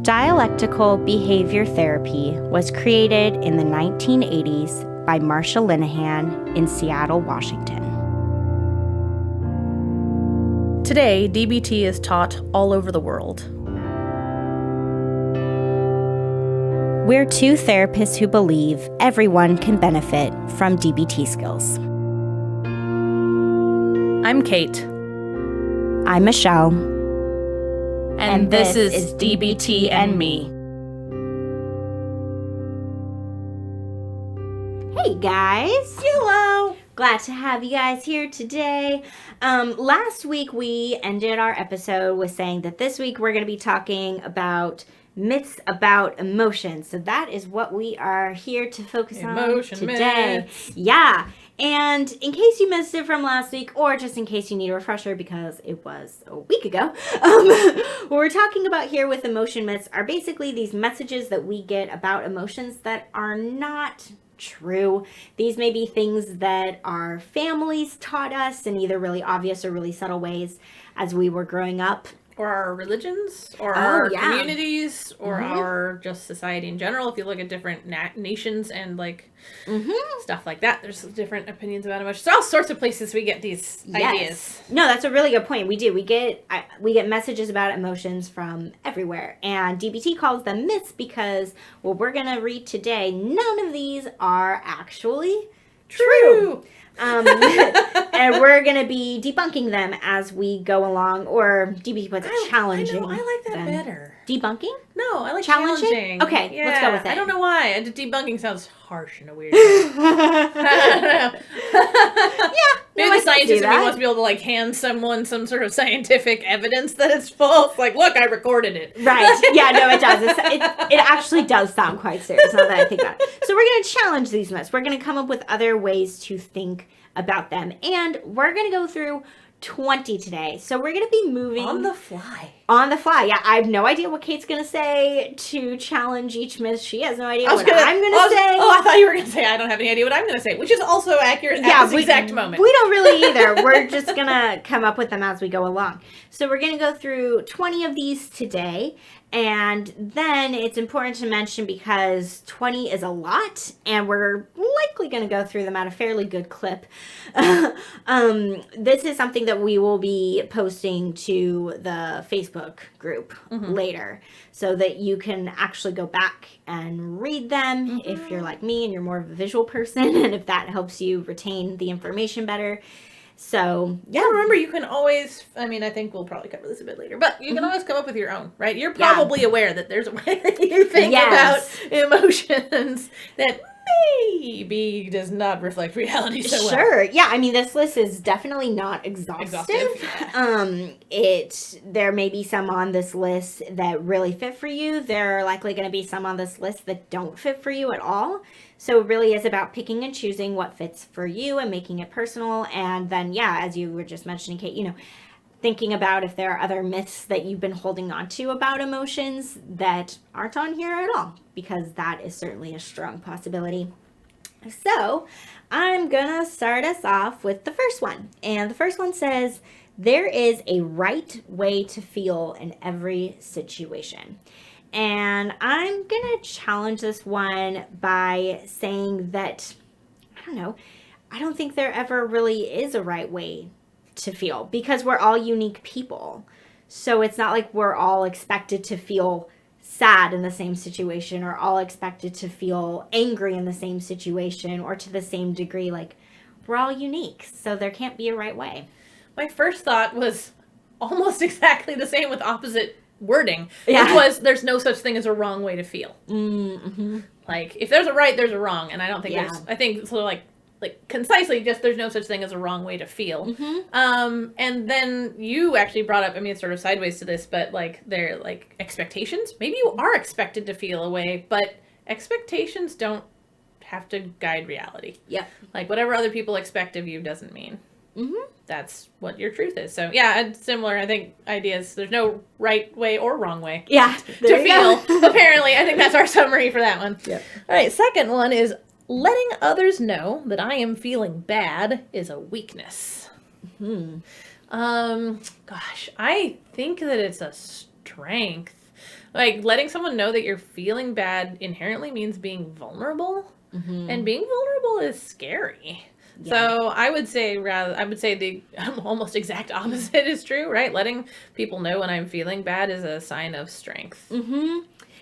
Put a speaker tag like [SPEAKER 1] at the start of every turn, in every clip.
[SPEAKER 1] Dialectical behavior therapy was created in the 1980s by Marsha Linehan in Seattle, Washington.
[SPEAKER 2] Today, DBT is taught all over the world.
[SPEAKER 1] We're two therapists who believe everyone can benefit from DBT skills.
[SPEAKER 2] I'm Kate.
[SPEAKER 1] I'm Michelle.
[SPEAKER 2] And this is DBT and Me.
[SPEAKER 1] Hey guys.
[SPEAKER 2] Hello.
[SPEAKER 1] Glad to have you guys here today. Last week we ended our episode with saying that this week we're going to be talking about myths about emotions. So that is what we are here to focus on today.
[SPEAKER 2] Myths.
[SPEAKER 1] Yeah. And in case you missed it from last week, or just in case you need a refresher because it was a week ago, what we're talking about here with emotion myths are basically these messages that we get about emotions that are not true. These may be things that our families taught us in either really obvious or really subtle ways as we were growing up.
[SPEAKER 2] Or our religions, or our
[SPEAKER 1] yeah.
[SPEAKER 2] communities, or our just society in general. If you look at different nations and stuff like that, there's different opinions about emotions. There's all sorts of places we get these ideas.
[SPEAKER 1] No, that's a really good point. We do. We get messages about emotions from everywhere. And DBT calls them myths because what we're going to read today, none of these are actually true. And we're going to be debunking them as we go along, or DBT puts it challenging.
[SPEAKER 2] I like that
[SPEAKER 1] them.
[SPEAKER 2] Better.
[SPEAKER 1] Debunking?
[SPEAKER 2] No, I like
[SPEAKER 1] challenging. Okay,
[SPEAKER 2] yeah,
[SPEAKER 1] let's go with it.
[SPEAKER 2] I don't know why. And debunking sounds harsh in a weird way. I don't know.
[SPEAKER 1] Yeah.
[SPEAKER 2] Maybe the scientist in me wants to be able to hand someone some sort of scientific evidence that it's false. Like, look, I recorded it.
[SPEAKER 1] Right. Yeah, no, it does. It actually does sound quite serious now that I think about it. So we're going to challenge these myths. We're going to come up with other ways to think about them. And we're going to go through 20 today. So we're going to be moving
[SPEAKER 2] on the fly.
[SPEAKER 1] On the fly. Yeah, I have no idea what Kate's going to say to challenge each myth. She has no idea what I'm going to say.
[SPEAKER 2] Oh, I thought you were going to say I don't have any idea what I'm going to say, which is also accurate at this exact moment.
[SPEAKER 1] We don't really either. We're just going to come up with them as we go along. So we're going to go through 20 of these today. And then it's important to mention because 20 is a lot and we're likely going to go through them at a fairly good clip. This is something that we will be posting to the Facebook group later so that you can actually go back and read them if you're like me and you're more of a visual person and if that helps you retain the information better. So,
[SPEAKER 2] yeah, remember, you can always, I think we'll probably cover this a bit later, but you can always come up with your own, right? You're probably aware that there's a way that you think about emotions that maybe does not reflect reality so well.
[SPEAKER 1] Sure. Yeah, this list is definitely not exhaustive.
[SPEAKER 2] Yeah.
[SPEAKER 1] There may be some on this list that really fit for you. There are likely going to be some on this list that don't fit for you at all. So it really is about picking and choosing what fits for you and making it personal. And then, as you were just mentioning, Kate, thinking about if there are other myths that you've been holding on to about emotions that aren't on here at all, because that is certainly a strong possibility. So I'm gonna start us off with the first one. And the first one says, there is a right way to feel in every situation. And I'm going to challenge this one by saying that, I don't think there ever really is a right way to feel because we're all unique people. So it's not like we're all expected to feel sad in the same situation or all expected to feel angry in the same situation or to the same degree. Like, we're all unique. So there can't be a right way.
[SPEAKER 2] My first thought was almost exactly the same with opposite wording.
[SPEAKER 1] Yeah.
[SPEAKER 2] It was, there's no such thing as a wrong way to feel.
[SPEAKER 1] Mm-hmm.
[SPEAKER 2] Like, if there's a right, there's a wrong. And I don't think I think sort of like concisely, just there's no such thing as a wrong way to feel.
[SPEAKER 1] Mm-hmm.
[SPEAKER 2] And then you actually brought up, it's sort of sideways to this, but they're expectations. Maybe you are expected to feel a way, but expectations don't have to guide reality.
[SPEAKER 1] Yeah.
[SPEAKER 2] Whatever other people expect of you doesn't mean that's what your truth is. So it's similar, I think, ideas. There's no right way or wrong way
[SPEAKER 1] to
[SPEAKER 2] feel. Apparently, I think that's our summary for that one.
[SPEAKER 1] Yep.
[SPEAKER 2] All right, second one is letting others know that I am feeling bad is a weakness. Gosh, I think that it's a strength. Like, letting someone know that you're feeling bad inherently means being vulnerable.
[SPEAKER 1] Mm-hmm.
[SPEAKER 2] And being vulnerable is scary. Yeah. So I would say the almost exact opposite is true, right? Letting people know when I'm feeling bad is a sign of strength.
[SPEAKER 1] Mm-hmm.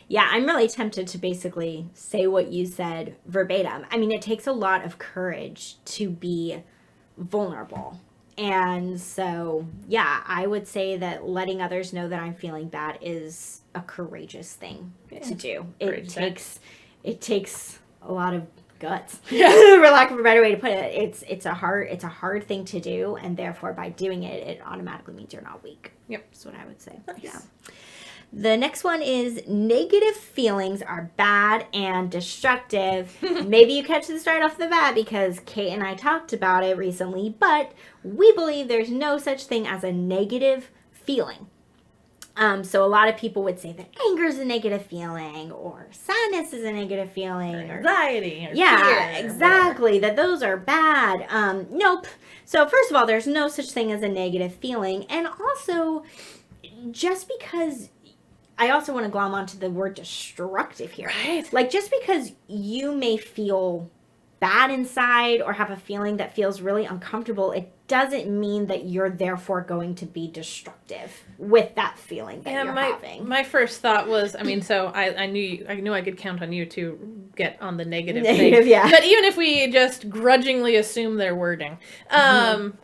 [SPEAKER 1] Yeah, I'm really tempted to basically say what you said verbatim. I mean, it takes a lot of courage to be vulnerable. And so, yeah, I would say that letting others know that I'm feeling bad is a courageous thing to do. It takes a lot of guts, for lack of a better way to put it. It's a hard thing to do, and therefore by doing it, it automatically means you're not weak.
[SPEAKER 2] Yep,
[SPEAKER 1] that's what I would say.
[SPEAKER 2] Nice.
[SPEAKER 1] Yeah. The next one is negative feelings are bad and destructive. Maybe you catch this right off the bat because Kate and I talked about it recently, but we believe there's no such thing as a negative feeling. So a lot of people would say that anger is a negative feeling, or sadness is a negative feeling, or
[SPEAKER 2] anxiety, or
[SPEAKER 1] yeah,
[SPEAKER 2] fear,
[SPEAKER 1] exactly, that those are bad. Nope. So first of all, there's no such thing as a negative feeling, and also just because I also want to glom onto the word destructive here.
[SPEAKER 2] Right.
[SPEAKER 1] Like, just because you may feel bad inside or have a feeling that feels really uncomfortable, it doesn't mean that you're therefore going to be destructive with that feeling that you're having.
[SPEAKER 2] My first thought was, I mean, so I knew I could count on you to get on the negative thing.
[SPEAKER 1] Yeah.
[SPEAKER 2] But even if we just grudgingly assume their wording,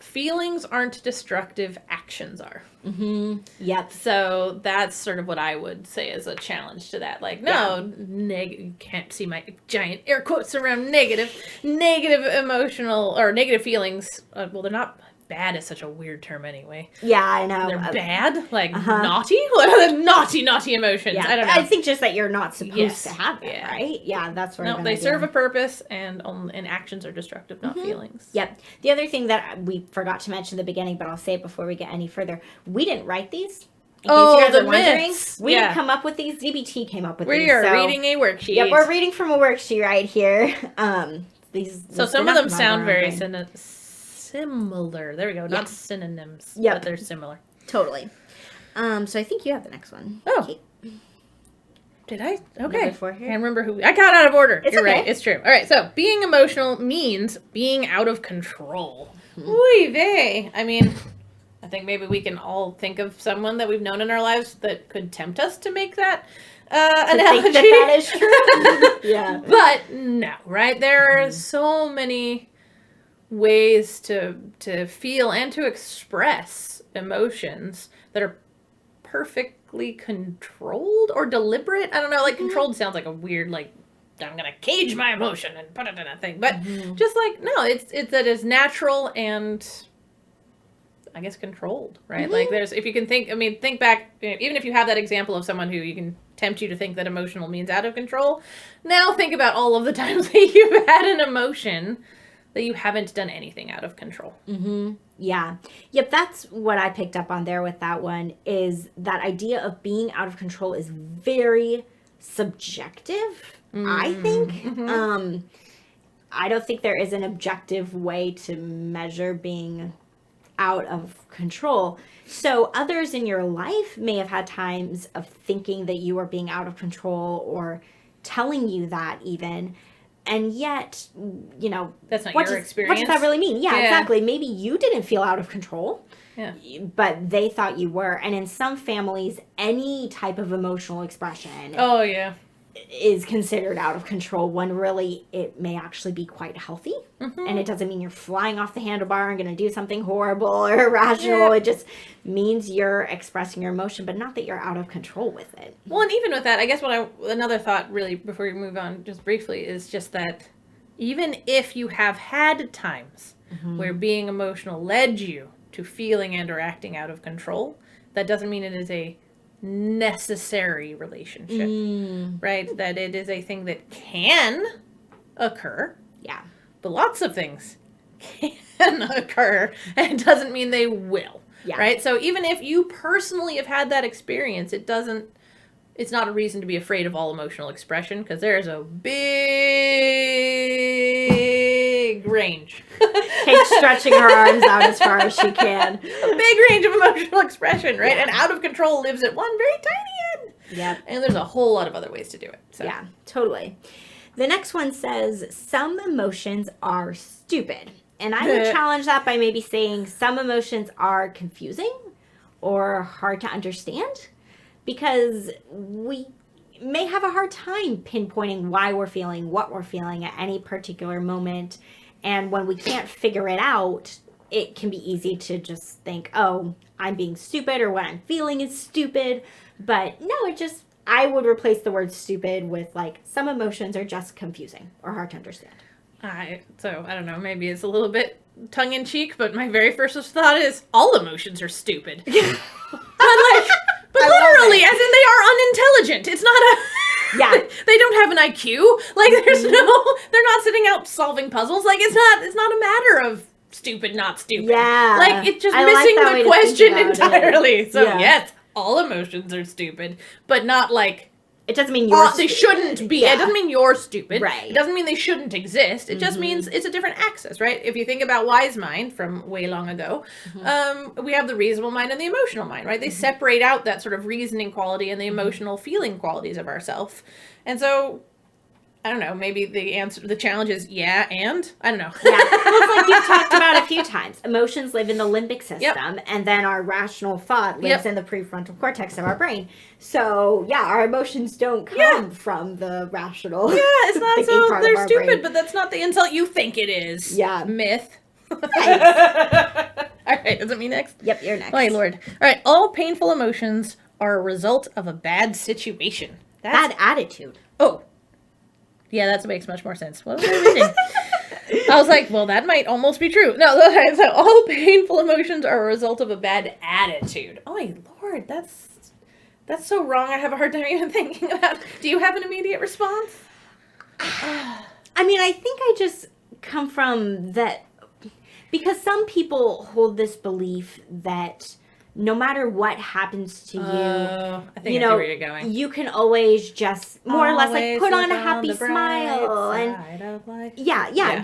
[SPEAKER 2] feelings aren't destructive, actions are.
[SPEAKER 1] Mm-hmm. Yep.
[SPEAKER 2] So that's sort of what I would say as a challenge to that. Like, no, you can't see my giant air quotes around negative emotional or negative feelings. Well, they're not bad is such a weird term anyway.
[SPEAKER 1] Yeah, I know.
[SPEAKER 2] They're bad? Like naughty? What are the naughty emotions?
[SPEAKER 1] Yeah,
[SPEAKER 2] I don't know.
[SPEAKER 1] I think just that you're not supposed to have them, right? Yeah, that's where
[SPEAKER 2] they serve a purpose, and actions are destructive, not feelings.
[SPEAKER 1] Yep. The other thing that we forgot to mention in the beginning, but I'll say it before we get any further, we didn't write these. In case you guys are wondering, we didn't come up with these. DBT came up with these.
[SPEAKER 2] We are reading a worksheet.
[SPEAKER 1] Yep, we're reading from a worksheet right here.
[SPEAKER 2] Some of them sound very similar. There we go. Not synonyms.
[SPEAKER 1] Yeah,
[SPEAKER 2] but they're similar.
[SPEAKER 1] Totally. So I think you have the next one.
[SPEAKER 2] Oh.
[SPEAKER 1] Kate.
[SPEAKER 2] Did I? Okay.
[SPEAKER 1] Here.
[SPEAKER 2] I remember who. I got out of order.
[SPEAKER 1] It's
[SPEAKER 2] You're
[SPEAKER 1] okay.
[SPEAKER 2] right. It's true. All right. So being emotional means being out of control. Oy vey. I mean, I think maybe we can all think of someone that we've known in our lives that could tempt us to make that analogy.
[SPEAKER 1] Think that is true. Yeah.
[SPEAKER 2] But no, right? There are so many ways to feel and to express emotions that are perfectly controlled or deliberate. I don't know, like controlled sounds like a weird, like, I'm gonna cage my emotion and put it in a thing. But just like, no, it's that it's natural and I guess controlled, right? Like if you can think back, even if you have that example of someone who you can tempt you to think that emotional means out of control, now think about all of the times that you've had an emotion that you haven't done anything out of control.
[SPEAKER 1] Mm-hmm. Yeah. Yep, that's what I picked up on there with that one, is that idea of being out of control is very subjective, I think. I don't think there is an objective way to measure being out of control. So others in your life may have had times of thinking that you are being out of control or telling you that even. And yet,
[SPEAKER 2] that's not your experience.
[SPEAKER 1] What does that really mean? Yeah, exactly. Maybe you didn't feel out of control, but they thought you were. And in some families, any type of emotional expression is considered out of control, when really it may actually be quite healthy. And it doesn't mean you're flying off the handlebar and going to do something horrible or irrational. It just means you're expressing your emotion, but not that you're out of control with it.
[SPEAKER 2] Well, and even with that, I guess another thought really before we move on just briefly is just that even if you have had times where being emotional led you to feeling and or acting out of control, that doesn't mean it is a necessary relationship, right? That it is a thing that can occur.
[SPEAKER 1] Yeah.
[SPEAKER 2] But lots of things can occur, and it doesn't mean they will. Yeah. Right? So even if you personally have had that experience, it's not a reason to be afraid of all emotional expression, because there's a big range.
[SPEAKER 1] Kate's stretching her arms out as far as she can.
[SPEAKER 2] A big range of emotional expression, right? Yeah. And out of control lives at one very tiny end.
[SPEAKER 1] Yep.
[SPEAKER 2] And there's a whole lot of other ways to do it. So.
[SPEAKER 1] Yeah, totally. The next one says, some emotions are stupid. And I would challenge that by maybe saying some emotions are confusing or hard to understand, because we may have a hard time pinpointing why we're feeling what we're feeling at any particular moment. And when we can't figure it out, it can be easy to just think, oh, I'm being stupid, or what I'm feeling is stupid. But no, I would replace the word stupid with like, some emotions are just confusing or hard to understand.
[SPEAKER 2] So I don't know, maybe it's a little bit tongue-in-cheek, but my very first thought is all emotions are stupid. But literally, as in they are unintelligent. It's not a...
[SPEAKER 1] Yeah.
[SPEAKER 2] They don't have an IQ. Like, there's they're not sitting out solving puzzles. Like, it's not a matter of stupid, not stupid.
[SPEAKER 1] Yeah.
[SPEAKER 2] Like, it's just missing the question entirely.
[SPEAKER 1] It.
[SPEAKER 2] So, yes, all emotions are stupid, but not like...
[SPEAKER 1] It doesn't mean you're stupid.
[SPEAKER 2] They shouldn't be. Yeah. It doesn't mean you're stupid.
[SPEAKER 1] Right.
[SPEAKER 2] It doesn't mean they shouldn't exist. It just means it's a different axis, right? If you think about wise mind from way long ago, we have the reasonable mind and the emotional mind, right? They separate out that sort of reasoning quality and the emotional feeling qualities of ourself. And so, I don't know, maybe the challenge is, and? I don't know.
[SPEAKER 1] Yeah. Well, it's like you've talked about a few times. Emotions live in the limbic system, and then our rational thought lives in the prefrontal cortex of our brain. So, yeah, our emotions don't come from the rational. Yeah,
[SPEAKER 2] it's not so they're stupid, brain. But that's not the insult you think it is.
[SPEAKER 1] Yeah.
[SPEAKER 2] Myth.
[SPEAKER 1] Nice.
[SPEAKER 2] All right, is it me next?
[SPEAKER 1] Yep, you're next.
[SPEAKER 2] Oh, my Lord. All right, all painful emotions are a result of a bad situation.
[SPEAKER 1] Bad attitude.
[SPEAKER 2] Oh. Yeah, that makes much more sense. What was I reading? I was like, well, that might almost be true. No, so all painful emotions are a result of a bad attitude. Oh, my Lord, that's so wrong. I have a hard time even thinking about it. Do you have an immediate response?
[SPEAKER 1] I mean, I think I just come from that, because some people hold this belief that no matter what happens to you,
[SPEAKER 2] I think I see where you're going.
[SPEAKER 1] You can always just more or less like put on a happy smile and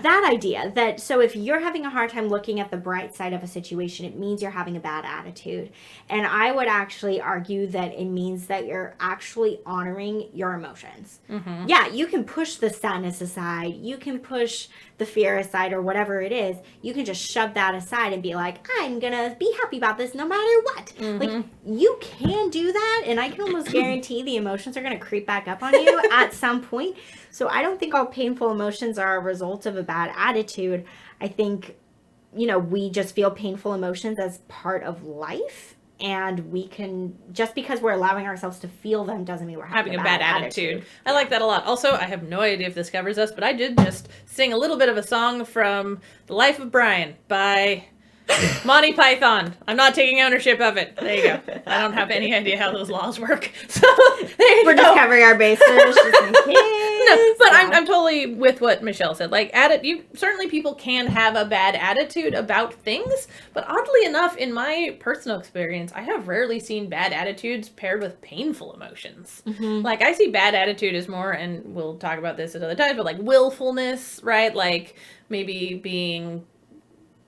[SPEAKER 1] that idea that, so if you're having a hard time looking at the bright side of a situation, it means you're having a bad attitude. And I would actually argue that it means that you're actually honoring your emotions. Mm-hmm. Yeah, you can push the sadness aside, you can push the fear aside or whatever it is, you can just shove that aside and be like, I'm gonna be happy about this no matter what. Mm-hmm. Like, you can do that, and I can almost guarantee the emotions are gonna creep back up on you at some point. So I don't think all painful emotions are a result of a bad attitude. I think, we just feel painful emotions as part of life. And we can, just because we're allowing ourselves to feel them doesn't mean we're having a bad attitude.
[SPEAKER 2] I like that a lot. Also, I have no idea if this covers us, but I did just sing a little bit of a song from The Life of Brian by Monty Python. I'm not taking ownership of it. There you go. I don't have any idea how those laws work. So
[SPEAKER 1] we're just covering our bases.
[SPEAKER 2] No, but I'm totally with what Michelle said. Like, certainly people can have a bad attitude about things, but oddly enough, in my personal experience, I have rarely seen bad attitudes paired with painful emotions. Mm-hmm. Like, I see bad attitude as more, and we'll talk about this at other times, but like willfulness, right? Like maybe being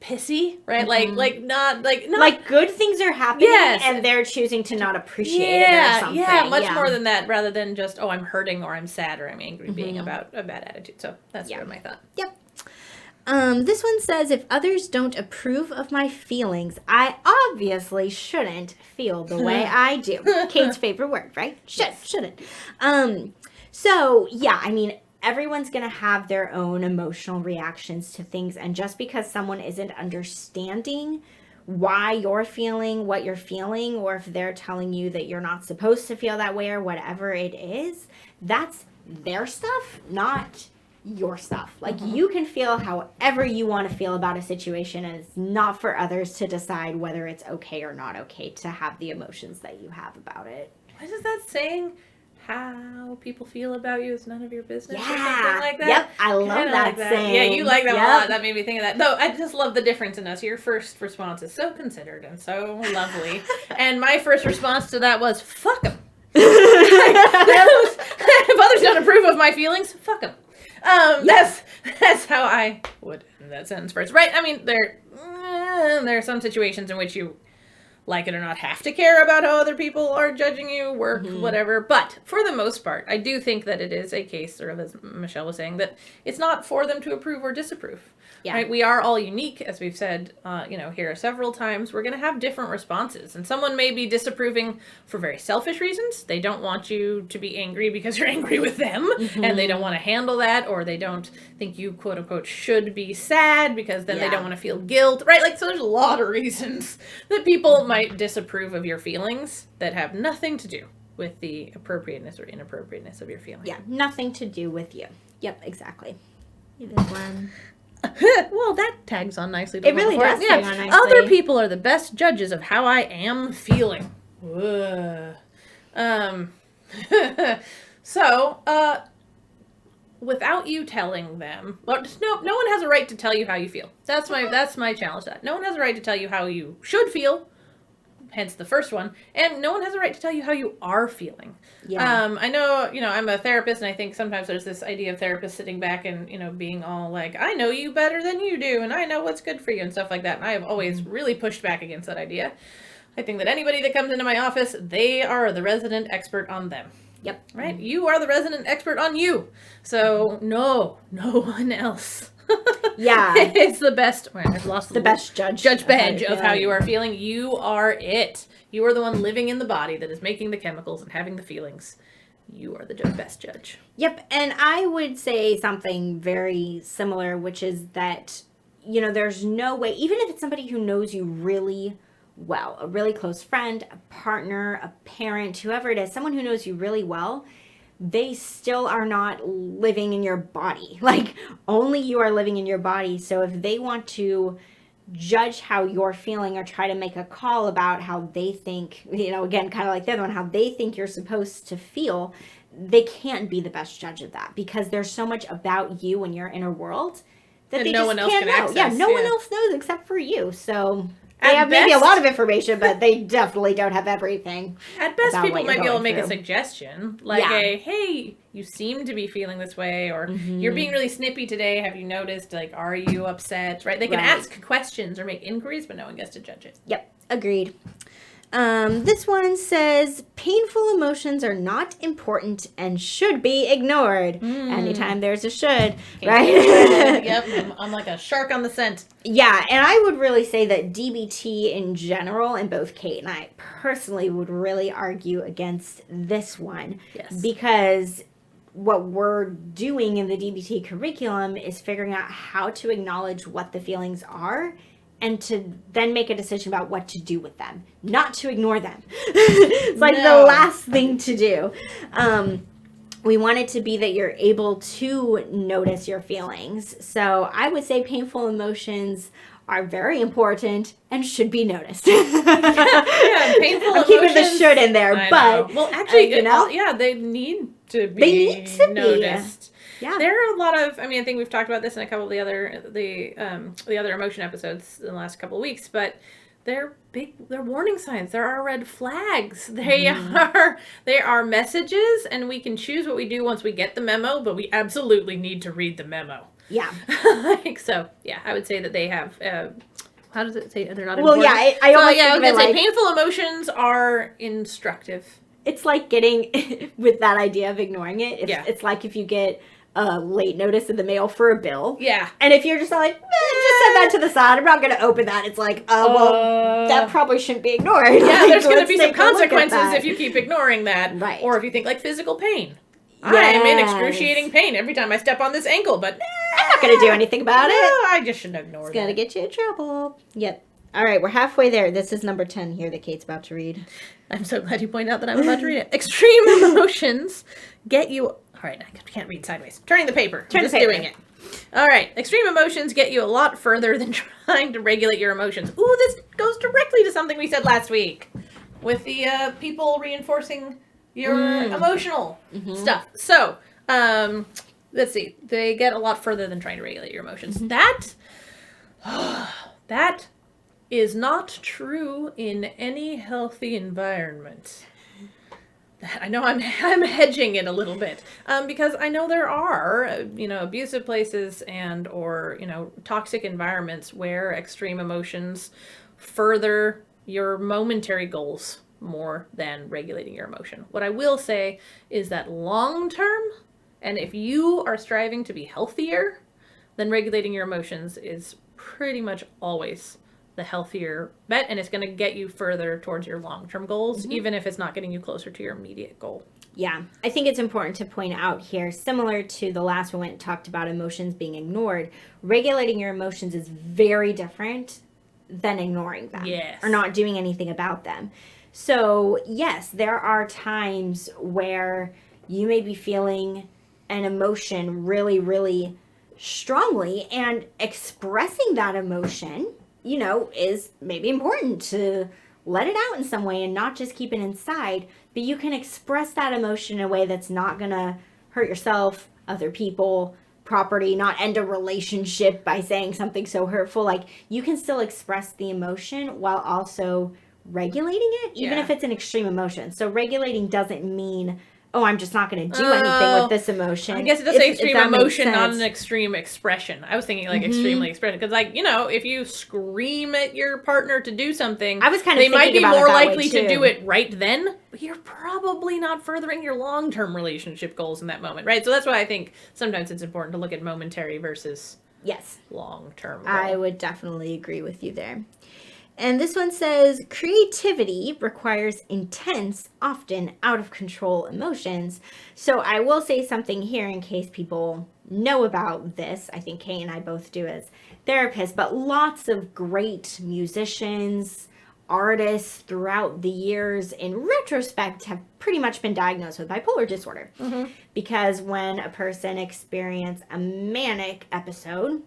[SPEAKER 2] pissy, right? Mm-hmm. Not like good
[SPEAKER 1] things are happening, and they're choosing to not appreciate it or something.
[SPEAKER 2] Yeah, much more than that, rather than just, I'm hurting or I'm sad or I'm angry, being about a bad attitude. So that's sort of my thought.
[SPEAKER 1] Yep. This one says, if others don't approve of my feelings, I obviously shouldn't feel the way I do. Kate's favorite word, right? Shouldn't. So yeah, I mean, everyone's going to have their own emotional reactions to things. And just because someone isn't understanding why you're feeling what you're feeling, or if they're telling you that you're not supposed to feel that way or whatever it is, that's their stuff, not your stuff. Like, you can feel however you want to feel about a situation, and it's not for others to decide whether it's okay or not okay to have the emotions that you have about it.
[SPEAKER 2] What is that saying? How people feel about you is none of your business, or something like that.
[SPEAKER 1] Yep, I love that saying.
[SPEAKER 2] Yeah, you like that a lot. That made me think of that. Though, I just love the difference in us. Your first response is so considered and so lovely. And my first response to that was, fuck them. If others don't approve of my feelings, fuck them. That's how I would end that sentence first. Right? I mean, there are some situations in which you like it or not, have to care about how other people are judging you, work,
[SPEAKER 1] Mm-hmm.
[SPEAKER 2] whatever. But for the most part, I do think that it is a case, sort of as Michelle was saying, that it's not for them to approve or disapprove.
[SPEAKER 1] Yeah.
[SPEAKER 2] Right? We are all unique, as we've said, here several times. We're going to have different responses. And someone may be disapproving for very selfish reasons. They don't want you to be angry because you're angry with them, and they don't want to handle that, or they don't think you, quote unquote, should be sad because then they don't want to feel guilt, right? Like, so there's a lot of reasons that people might disapprove of your feelings that have nothing to do with the appropriateness or inappropriateness of your feelings.
[SPEAKER 1] Yeah, nothing to do with you. Yep, exactly. This one.
[SPEAKER 2] Well, that tags on nicely. To
[SPEAKER 1] It really does tag on nicely.
[SPEAKER 2] Other people are the best judges of how I am feeling. So, without you telling them, no one has a right to tell you how you feel. That's my challenge to that. No one has a right to tell you how you should feel. Hence the first one. And no one has a right to tell you how you are feeling.
[SPEAKER 1] Yeah.
[SPEAKER 2] I know, I'm a therapist, and I think sometimes there's this idea of therapists sitting back and, being all like, I know you better than you do, and I know what's good for you, and stuff like that. And I have always really pushed back against that idea. I think that anybody that comes into my office, they are the resident expert on them.
[SPEAKER 1] Yep.
[SPEAKER 2] Right? You are the resident expert on you. So, no one else.
[SPEAKER 1] Yeah.
[SPEAKER 2] It's the best. I've lost
[SPEAKER 1] The best judge.
[SPEAKER 2] badge of how you are feeling. You are it. You are the one living in the body that is making the chemicals and having the feelings. You are the best judge.
[SPEAKER 1] Yep. And I would say something very similar, which is that, there's no way, even if it's somebody who knows you really well, a really close friend, a partner, a parent, whoever it is, someone who knows you really well, they still are not living in your body. Like, only you are living in your body. So if they want to judge how you're feeling or try to make a call about how they think, again, kind of like the other one, how they think you're supposed to feel, they can't be the best judge of that, because there's so much about you and your inner world that
[SPEAKER 2] And
[SPEAKER 1] they
[SPEAKER 2] no
[SPEAKER 1] just
[SPEAKER 2] one else
[SPEAKER 1] can't
[SPEAKER 2] can
[SPEAKER 1] know.
[SPEAKER 2] access,
[SPEAKER 1] Yeah, no one
[SPEAKER 2] yeah.
[SPEAKER 1] else knows except for you. So they
[SPEAKER 2] At
[SPEAKER 1] have maybe a
[SPEAKER 2] best-
[SPEAKER 1] lot of information, but they definitely don't have everything.
[SPEAKER 2] At best,
[SPEAKER 1] about
[SPEAKER 2] people
[SPEAKER 1] what
[SPEAKER 2] might
[SPEAKER 1] you're
[SPEAKER 2] be able to
[SPEAKER 1] going
[SPEAKER 2] make a
[SPEAKER 1] through.
[SPEAKER 2] suggestion, like hey, you seem to be feeling this way, or you're being really snippy today. Have you noticed? Like, are you upset? Right? They can
[SPEAKER 1] Right.
[SPEAKER 2] ask questions or make inquiries, but no one gets to judge it.
[SPEAKER 1] Yep, agreed. This one says, painful emotions are not important and should be ignored. Anytime there's a should, right?
[SPEAKER 2] Yep, I'm like a shark on the scent.
[SPEAKER 1] Yeah, and I would really say that DBT in general, and both Kate and I personally would really argue against this one.
[SPEAKER 2] Yes.
[SPEAKER 1] Because what we're doing in the DBT curriculum is figuring out how to acknowledge what the feelings are and to then make a decision about what to do with them, not to ignore them. It's like
[SPEAKER 2] No.
[SPEAKER 1] the last thing to do. We want it to be that you're able to notice your feelings. So I would say painful emotions are very important and should be noticed.
[SPEAKER 2] Yeah, painful
[SPEAKER 1] I'm keeping the
[SPEAKER 2] emotions-
[SPEAKER 1] should in there,
[SPEAKER 2] I
[SPEAKER 1] but
[SPEAKER 2] know. Well, actually,
[SPEAKER 1] you
[SPEAKER 2] they need to be
[SPEAKER 1] They need to be.
[SPEAKER 2] noticed.
[SPEAKER 1] yeah.
[SPEAKER 2] There are a lot of, I think we've talked about this in a couple of the other emotion episodes in the last couple of weeks, but they're warning signs. There are red flags. They are messages, and we can choose what we do once we get the memo, but we absolutely need to read the memo.
[SPEAKER 1] Yeah.
[SPEAKER 2] I would say that they have, how does it say they're not
[SPEAKER 1] Well,
[SPEAKER 2] important?
[SPEAKER 1] yeah, I almost
[SPEAKER 2] I was
[SPEAKER 1] think of
[SPEAKER 2] going
[SPEAKER 1] it
[SPEAKER 2] to say
[SPEAKER 1] like,
[SPEAKER 2] painful emotions are instructive.
[SPEAKER 1] it's like getting, with that idea of ignoring it, it's like if you get a late notice in the mail for a bill.
[SPEAKER 2] Yeah.
[SPEAKER 1] And if you're just like, just set that to the side, I'm not going to open that. It's like, that probably shouldn't be ignored.
[SPEAKER 2] Yeah,
[SPEAKER 1] Like,
[SPEAKER 2] there's going to
[SPEAKER 1] let's
[SPEAKER 2] be some
[SPEAKER 1] take a look at
[SPEAKER 2] consequences
[SPEAKER 1] that.
[SPEAKER 2] if you keep ignoring that.
[SPEAKER 1] Right.
[SPEAKER 2] Or if you think like physical pain. I am in
[SPEAKER 1] Yes.
[SPEAKER 2] excruciating pain every time I step on this ankle, but
[SPEAKER 1] I'm not going to do anything about it.
[SPEAKER 2] I just should ignore
[SPEAKER 1] It's
[SPEAKER 2] that.
[SPEAKER 1] going to get you in trouble. Yep. All right, we're halfway there. This is number 10 here that Kate's about to read.
[SPEAKER 2] I'm so glad you pointed out that I'm about to read it. Extreme emotions get you... All right, I can't read sideways. Turning the paper.
[SPEAKER 1] Turn the
[SPEAKER 2] Just
[SPEAKER 1] paper.
[SPEAKER 2] doing it. All right. Extreme emotions get you a lot further than trying to regulate your emotions. Ooh, this goes directly to something we said last week with the people reinforcing your emotional stuff. So, let's see. They get a lot further than trying to regulate your emotions. That is not true in any healthy environment. I know I'm hedging it a little bit because I know there are, abusive places or toxic environments where extreme emotions further your momentary goals more than regulating your emotion. What I will say is that long term, and if you are striving to be healthier, then regulating your emotions is pretty much always the healthier bet, and it's going to get you further towards your long-term goals, even if it's not getting you closer to your immediate goal.
[SPEAKER 1] Yeah, I think it's important to point out here, similar to the last one when it talked about emotions being ignored, regulating your emotions is very different than ignoring them.
[SPEAKER 2] Yes.
[SPEAKER 1] Or not doing anything about them. So, yes, there are times where you may be feeling an emotion really, really strongly, and expressing that emotion, you know, is maybe important to let it out in some way and not just keep it inside. But you can express that emotion in a way that's not going to hurt yourself, other people, property, not end a relationship by saying something so hurtful. Like, you can still express the emotion while also regulating it, even if it's an extreme emotion. So regulating doesn't mean, oh, I'm just not going to do anything with this emotion.
[SPEAKER 2] I guess it does say extreme emotion, not an extreme expression. I was thinking like extremely expression. Because like, you know, if you scream at your partner to do something,
[SPEAKER 1] I was kind of
[SPEAKER 2] they might be
[SPEAKER 1] about
[SPEAKER 2] more
[SPEAKER 1] it that
[SPEAKER 2] likely
[SPEAKER 1] way,
[SPEAKER 2] to do it right then. But you're probably not furthering your long-term relationship goals in that moment, right? So that's why I think sometimes it's important to look at momentary versus long-term goal.
[SPEAKER 1] I would definitely agree with you there. And this one says, creativity requires intense, often out of control emotions. So I will say something here in case people know about this. I think Kay and I both do as therapists, but lots of great musicians, artists throughout the years in retrospect have pretty much been diagnosed with bipolar disorder. Because when a person experiences a manic episode,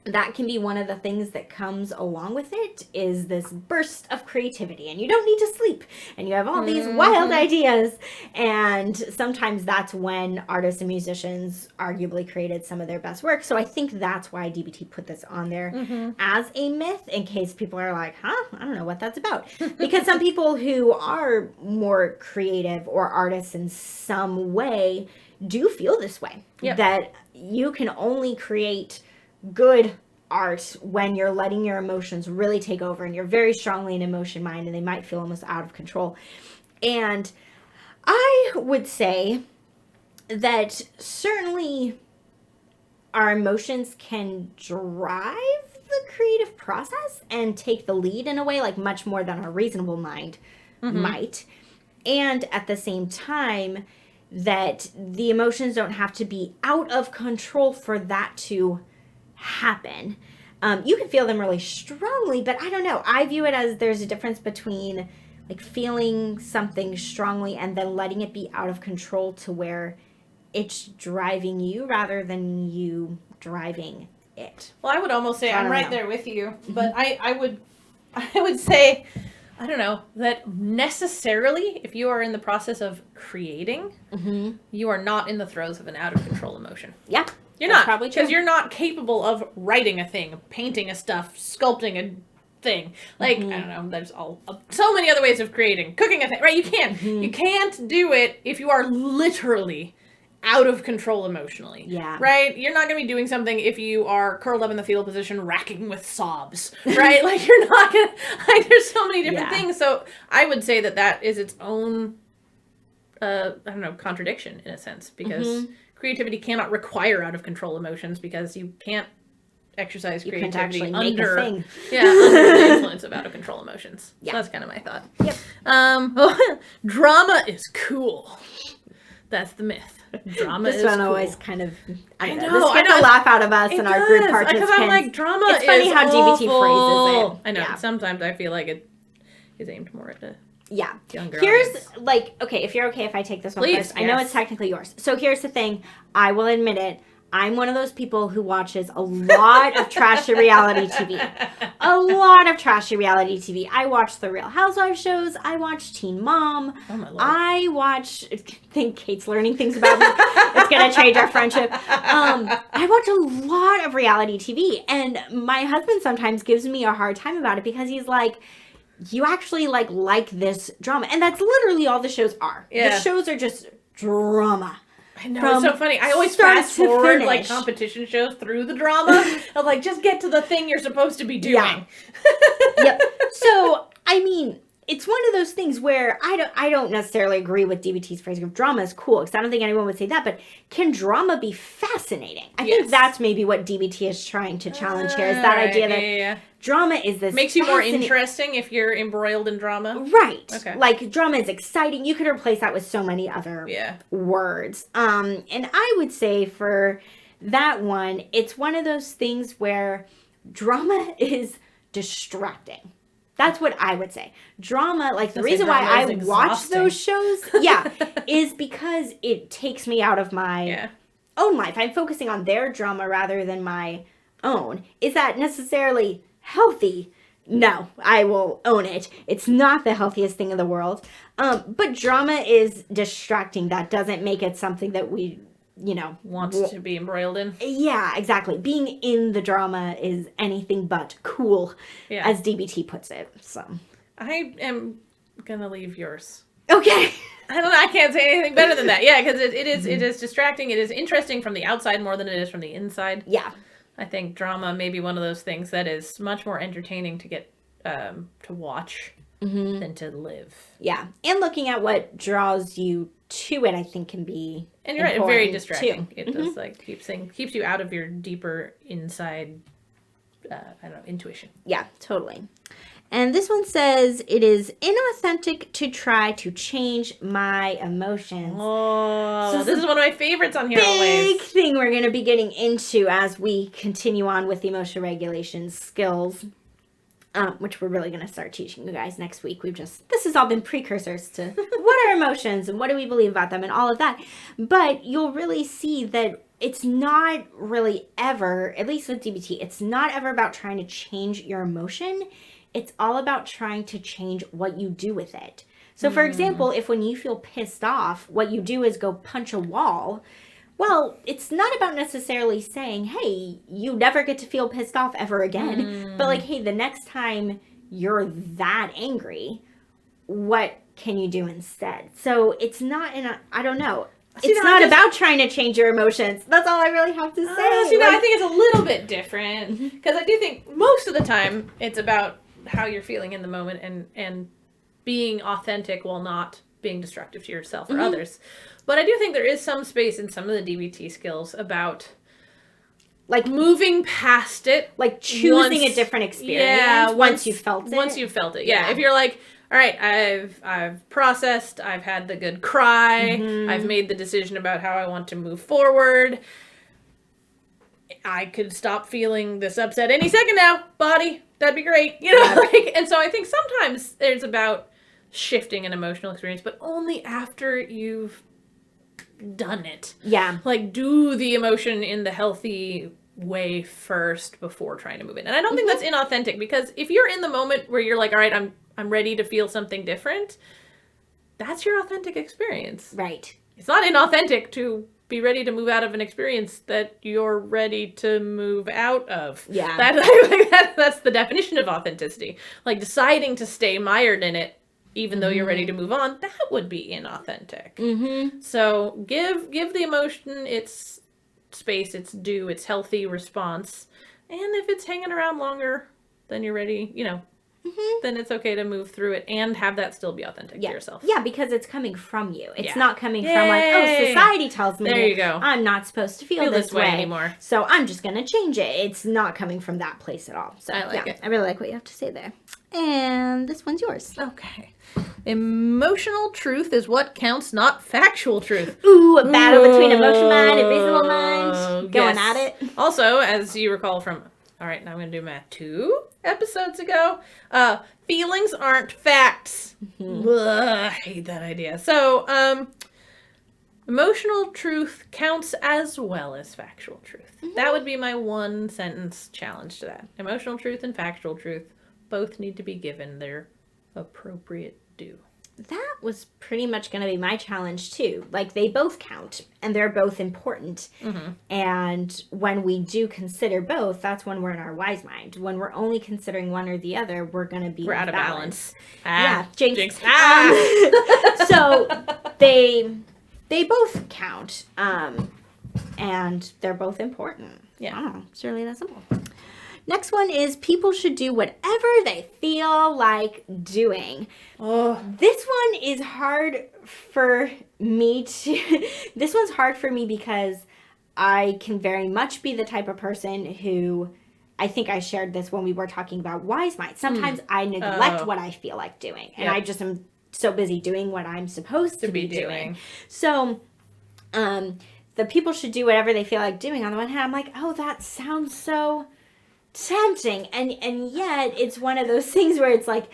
[SPEAKER 1] that can be one of the things that comes along with it, is this burst of creativity, and you don't need to sleep, and you have all these wild ideas. And sometimes that's when artists and musicians arguably created some of their best work. So I think that's why DBT put this on there as a myth, in case people are like, I don't know what that's about. Because some people who are more creative or artists in some way do feel this way. That you can only create good art when you're letting your emotions really take over, and you're very strongly an emotion mind, and they might feel almost out of control. And I would say that certainly our emotions can drive the creative process and take the lead in a way, like much more than our reasonable mind might. And at the same time, that the emotions don't have to be out of control for that to happen. You can feel them really strongly, but I don't know. I view it as there's a difference between like feeling something strongly and then letting it be out of control to where it's driving you rather than you driving it.
[SPEAKER 2] Well, I would almost say I'm right there with you, but I would say, I don't know, that necessarily if you are in the process of creating, you are not in the throes of an out of control emotion.
[SPEAKER 1] Yeah.
[SPEAKER 2] You're not, because you're not capable of writing a thing, painting a stuff, sculpting a thing. Like, I don't know, there's so many other ways of creating, cooking a thing, right? You can't. You can't do it if you are literally out of control emotionally.
[SPEAKER 1] Yeah.
[SPEAKER 2] Right? You're not going to be doing something if you are curled up in the fetal position, racking with sobs, right? Like, you're not going to, like, there's so many different things. So I would say that is its own, I don't know, contradiction in a sense, because creativity cannot require out of control emotions, because you can't exercise creativity under the influence of out of control emotions. Yeah. So that's kind of my thought. Yep. Drama is cool. That's the myth. Drama is cool. This one always
[SPEAKER 1] kind of, I know. This gets a laugh out of us and our group participants.
[SPEAKER 2] Because I'm like, drama is
[SPEAKER 1] It's funny how DBT phrases it.
[SPEAKER 2] I know. Sometimes I feel like it is aimed more at the younger
[SPEAKER 1] Here's
[SPEAKER 2] audience.
[SPEAKER 1] like, okay, if you're okay if I take this one
[SPEAKER 2] Please,
[SPEAKER 1] first. I know it's technically yours. So here's the thing. I will admit it. I'm one of those people who watches a lot of trashy reality TV. A lot of trashy reality TV. I watch the Real Housewives shows. I watch Teen Mom.
[SPEAKER 2] Oh my Lord.
[SPEAKER 1] I think Kate's learning things about me. It's going to change our friendship. I watch a lot of reality TV. And my husband sometimes gives me a hard time about it, because he's like, you actually like this drama. And that's literally all the shows are. Yeah. The shows are just drama.
[SPEAKER 2] I know, it's so funny. I always fast forward like competition shows through the drama. I'm like, just get to the thing you're supposed to be doing.
[SPEAKER 1] Yeah. Yep. So I mean, it's one of those things where I don't necessarily agree with DBT's phrasing of drama is cool, because I don't think anyone would say that, but can drama be fascinating? I think that's maybe what DBT is trying to challenge here, is that idea that drama is this
[SPEAKER 2] makes you more interesting if you're embroiled in drama.
[SPEAKER 1] Right. Okay. Like, drama is exciting. You could replace that with so many other words. And I would say for that one, it's one of those things where drama is distracting. That's what I would say. Drama, like the reason why I watch those shows, is because it takes me out of my own life. I'm focusing on their drama rather than my own. Is that necessarily healthy? No, I will own it. It's not the healthiest thing in the world. But drama is distracting. That doesn't make it something that we,
[SPEAKER 2] wants to be embroiled in.
[SPEAKER 1] Yeah, exactly. Being in the drama is anything but cool, as DBT puts it. So
[SPEAKER 2] I am gonna leave yours.
[SPEAKER 1] Okay.
[SPEAKER 2] I don't know. I can't say anything better than that. Yeah, because it is distracting. It is interesting from the outside more than it is from the inside.
[SPEAKER 1] Yeah.
[SPEAKER 2] I think drama may be one of those things that is much more entertaining to get to watch than to live.
[SPEAKER 1] Yeah, and looking at what draws you to it, I think, can be
[SPEAKER 2] and you're right, very distracting. Too. It does keeps you out of your deeper inside, intuition.
[SPEAKER 1] Yeah, totally. And this one says, it is inauthentic to try to change my emotions.
[SPEAKER 2] Oh, so this is one of my favorites on here
[SPEAKER 1] big thing we're going to be getting into as we continue on with the emotional regulation skills, which we're really going to start teaching you guys next week. This has all been precursors to what are emotions and what do we believe about them and all of that. But you'll really see that it's not really ever, at least with DBT, it's not ever about trying to change your emotion. It's all about trying to change what you do with it. So for example, if when you feel pissed off, what you do is go punch a wall, well, it's not about necessarily saying, hey, you never get to feel pissed off ever again. But like, hey, the next time you're that angry, what can you do instead? So it's not I don't know. It's not about trying to change your emotions. That's all I really have to say.
[SPEAKER 2] I think it's a little bit different. Because I do think most of the time it's about how you're feeling in the moment and being authentic while not being destructive to yourself or others. But I do think there is some space in some of the DBT skills about like moving past it,
[SPEAKER 1] like choosing a different experience once you've felt it.
[SPEAKER 2] Once you've felt it. Yeah. If you're like, all right, I've processed, I've had the good cry, I've made the decision about how I want to move forward. I could stop feeling this upset any second now, body. That'd be great. And so I think sometimes it's about shifting an emotional experience, but only after you've done it.
[SPEAKER 1] Yeah.
[SPEAKER 2] Like, do the emotion in the healthy way first before trying to move in. And I don't think that's inauthentic, because if you're in the moment where you're like, all right, I'm ready to feel something different, that's your authentic experience.
[SPEAKER 1] Right.
[SPEAKER 2] It's not inauthentic to be ready to move out of an experience that you're ready to move out of.
[SPEAKER 1] Yeah.
[SPEAKER 2] That's the definition of authenticity. Like, deciding to stay mired in it even though you're ready to move on, that would be inauthentic. So give the emotion its space, its due, its healthy response. And if it's hanging around longer than you're ready, then it's okay to move through it and have that still be authentic to yourself.
[SPEAKER 1] Yeah, because it's coming from you. It's not coming from like, oh, society tells me
[SPEAKER 2] there you go.
[SPEAKER 1] I'm not supposed to feel this way
[SPEAKER 2] anymore.
[SPEAKER 1] So I'm just going to change it. It's not coming from that place at all. So
[SPEAKER 2] I like it.
[SPEAKER 1] I really like what you have to say there. And this one's yours.
[SPEAKER 2] Okay. Emotional truth is what counts, not factual truth.
[SPEAKER 1] Ooh, a battle between emotional mind and reasonable mind. Going at it.
[SPEAKER 2] Also, as you recall from, all right, now I'm going to do math, 2 episodes ago, feelings aren't facts. Ugh, I hate that idea. So, emotional truth counts as well as factual truth. That would be my 1-sentence challenge to that. Emotional truth and factual truth both need to be given their appropriate due.
[SPEAKER 1] That was pretty much going to be my challenge too. Like, they both count and they're both important. And when we do consider both, that's when we're in our wise mind. When we're only considering one or the other, we're going to be
[SPEAKER 2] out of balance.
[SPEAKER 1] Jinx. So they both count, and they're both important.
[SPEAKER 2] Yeah,
[SPEAKER 1] it's really that simple. Next one is people should do whatever they feel like doing.
[SPEAKER 2] Oh,
[SPEAKER 1] This one is hard for me this one's hard for me because I can very much be the type of person who, I think I shared this when we were talking about wise mind. Sometimes I neglect what I feel like doing, and I just am so busy doing what I'm supposed to be doing. So, the people should do whatever they feel like doing. On the one hand, I'm like, oh, that sounds so tempting, and yet it's one of those things where it's like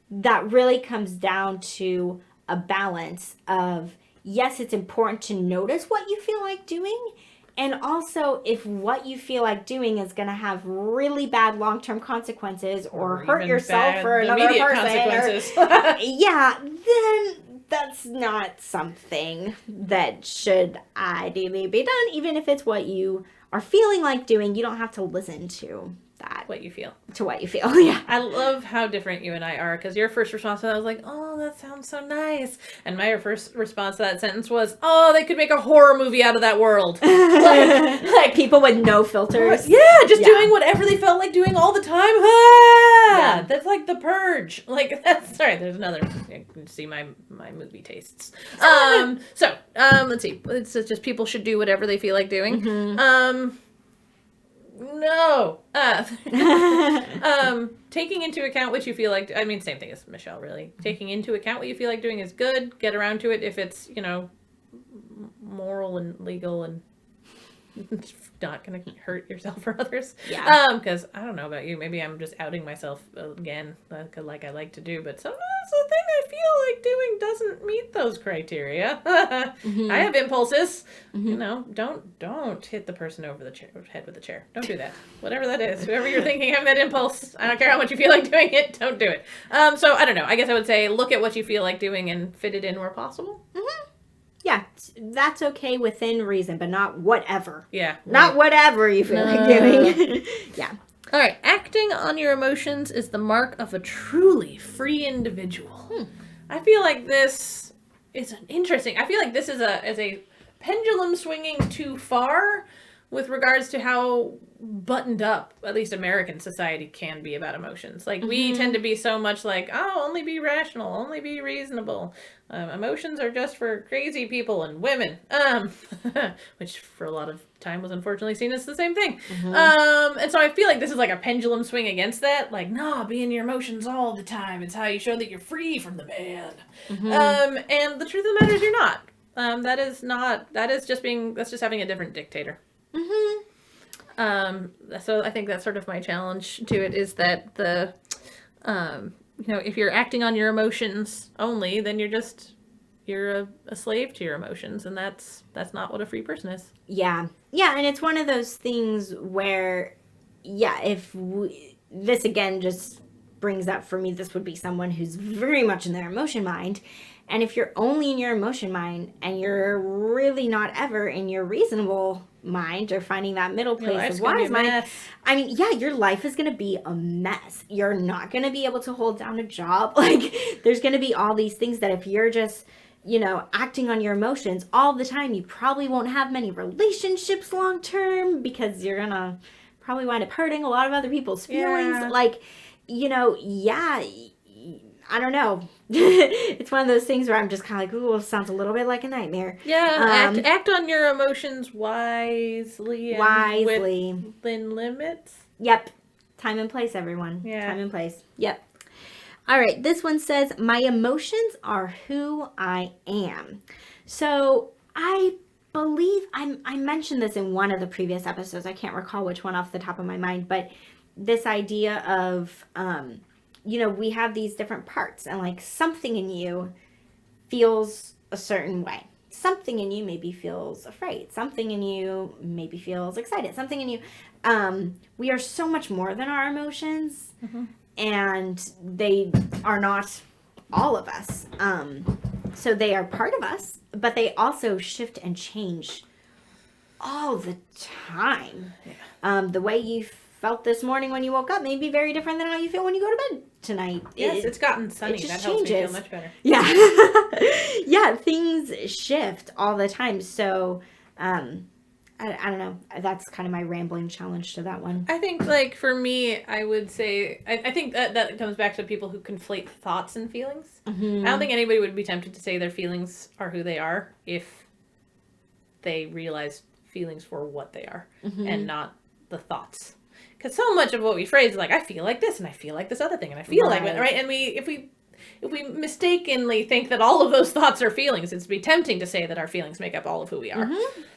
[SPEAKER 1] that really comes down to a balance of, yes, it's important to notice what you feel like doing, and also if what you feel like doing is going to have really bad long-term consequences or hurt yourself or another person, then that's not something that should ideally be done. Even if it's what you are feeling like doing, you don't have to listen to that.
[SPEAKER 2] What you feel.
[SPEAKER 1] To what you feel, yeah.
[SPEAKER 2] I love how different you and I are, because your first response to that was like, oh, that sounds so nice. And my first response to that sentence was, oh, they could make a horror movie out of that world.
[SPEAKER 1] like people with no filters.
[SPEAKER 2] Yeah, just doing whatever they felt like doing all the time. Ah! That's like The Purge. Like, sorry, there's another, you can see my movie tastes. Let's see. It's just people should do whatever they feel like doing. Mm-hmm. No. Taking into account what you feel like, I mean, same thing as Michelle, really. Taking into account what you feel like doing is good. Get around to it if it's, moral and legal and not going to hurt yourself or others.
[SPEAKER 1] Yeah.
[SPEAKER 2] Because I don't know about you. Maybe I'm just outing myself again, like I like to do. But sometimes the thing I feel like doing doesn't meet those criteria.
[SPEAKER 1] Mm-hmm.
[SPEAKER 2] I have impulses. Mm-hmm. Don't hit the person over the head with a chair. Don't do that. Whatever that is. Whoever you're thinking having that impulse, I don't care how much you feel like doing it. Don't do it. So I don't know. I guess I would say look at what you feel like doing and fit it in where possible.
[SPEAKER 1] Mm-hmm. Yeah, that's okay within reason, but not whatever.
[SPEAKER 2] Yeah.
[SPEAKER 1] Not whatever you feel like doing. Yeah.
[SPEAKER 2] All right. Acting on your emotions is the mark of a truly free individual. I feel like this is interesting. I feel like this is a pendulum swinging too far with regards to how buttoned up, at least American society, can be about emotions. Like, we tend to be so much like, oh, only be rational, only be reasonable. Emotions are just for crazy people and women. Which for a lot of time was unfortunately seen as the same thing. And so I feel like this is like a pendulum swing against that. Like, no, be in your emotions all the time. It's how you show that you're free from the man. And the truth of the matter is you're not. That's just having a different dictator. So I think that's sort of my challenge to it, is that if you're acting on your emotions only, then you're a slave to your emotions, and that's not what a free person is.
[SPEAKER 1] Yeah, and it's one of those things where, this again just brings up for me, this would be someone who's very much in their emotion mind. And if you're only in your emotion mind and you're really not ever in your reasonable mind or finding that middle place of wise mind, I mean, your life is going to be a mess. You're not going to be able to hold down a job. Like, there's going to be all these things that if you're just, acting on your emotions all the time, you probably won't have many relationships long term because you're going to probably wind up hurting a lot of other people's feelings.
[SPEAKER 2] Yeah.
[SPEAKER 1] Like, I don't know. It's one of those things where I'm just kind of like, ooh, sounds a little bit like a nightmare.
[SPEAKER 2] Yeah, act on your emotions wisely. Within limits.
[SPEAKER 1] Yep. Time and place, everyone.
[SPEAKER 2] Yeah.
[SPEAKER 1] Time and place. Yep. All right. This one says, my emotions are who I am. So I believe I mentioned this in one of the previous episodes. I can't recall which one off the top of my mind, but this idea of, we have these different parts, and like something in you feels a certain way. Something in you maybe feels afraid. Something in you maybe feels excited. Something in you. We are so much more than our emotions, and they are not all of us. So they are part of us, but they also shift and change all the time. Yeah. The way you felt this morning when you woke up may be very different than how you feel when you go to bed tonight.
[SPEAKER 2] Yes, it's gotten sunny. That helps me feel much better.
[SPEAKER 1] Yeah. Yeah, things shift all the time. So I don't know. That's kind of my rambling challenge to that one.
[SPEAKER 2] I think, like, for me, I would say, I think that comes back to people who conflate thoughts and feelings.
[SPEAKER 1] Mm-hmm.
[SPEAKER 2] I don't think anybody would be tempted to say their feelings are who they are if they realize feelings for what they are and not the thoughts. Because so much of what we phrase is like, I feel like this and I feel like this other thing and I feel like that, right? And if we mistakenly think that all of those thoughts are feelings, it'd be tempting to say that our feelings make up all of who we are.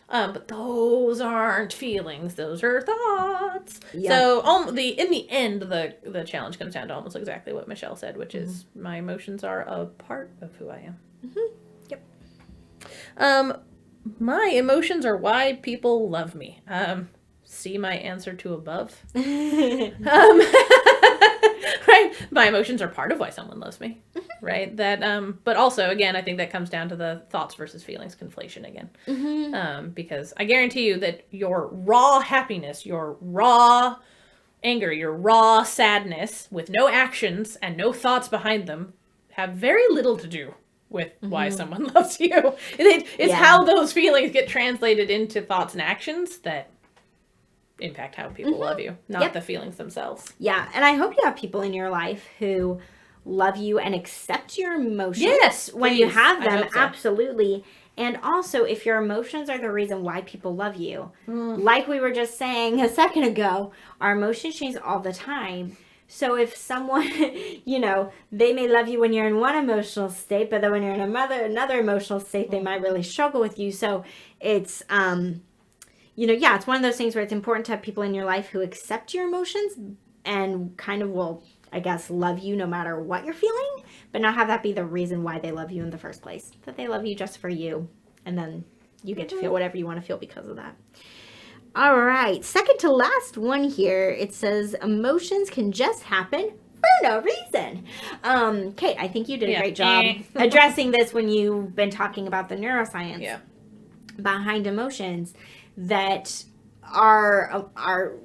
[SPEAKER 2] But those aren't feelings; those are thoughts. Yeah. So, in the end, the challenge comes down to almost exactly what Michelle said, which is my emotions are a part of who I am. Yep. My emotions are why people love me. See my answer to above. Right? My emotions are part of why someone loves me. Right? That but also again, I think that comes down to the thoughts versus feelings conflation again. Because I guarantee you that your raw happiness, your raw anger, your raw sadness with no actions and no thoughts behind them have very little to do with why someone loves you. It's how those feelings get translated into thoughts and actions that impact how people love you, not the feelings themselves.
[SPEAKER 1] Yeah, and I hope you have people in your life who love you and accept your emotions.
[SPEAKER 2] Yes,
[SPEAKER 1] when you have them, absolutely. And also, if your emotions are the reason why people love you, like we were just saying a second ago, our emotions change all the time. So if someone, they may love you when you're in one emotional state, but then when you're in another emotional state, they might really struggle with you. So it's, it's one of those things where it's important to have people in your life who accept your emotions and kind of will, I guess, love you no matter what you're feeling, but not have that be the reason why they love you in the first place. That they love you just for you, and then you get to feel whatever you want to feel because of that. All right, second to last one here. It says emotions can just happen for no reason. Kate, I think you did a great job addressing this when you've been talking about the neuroscience behind emotions, that our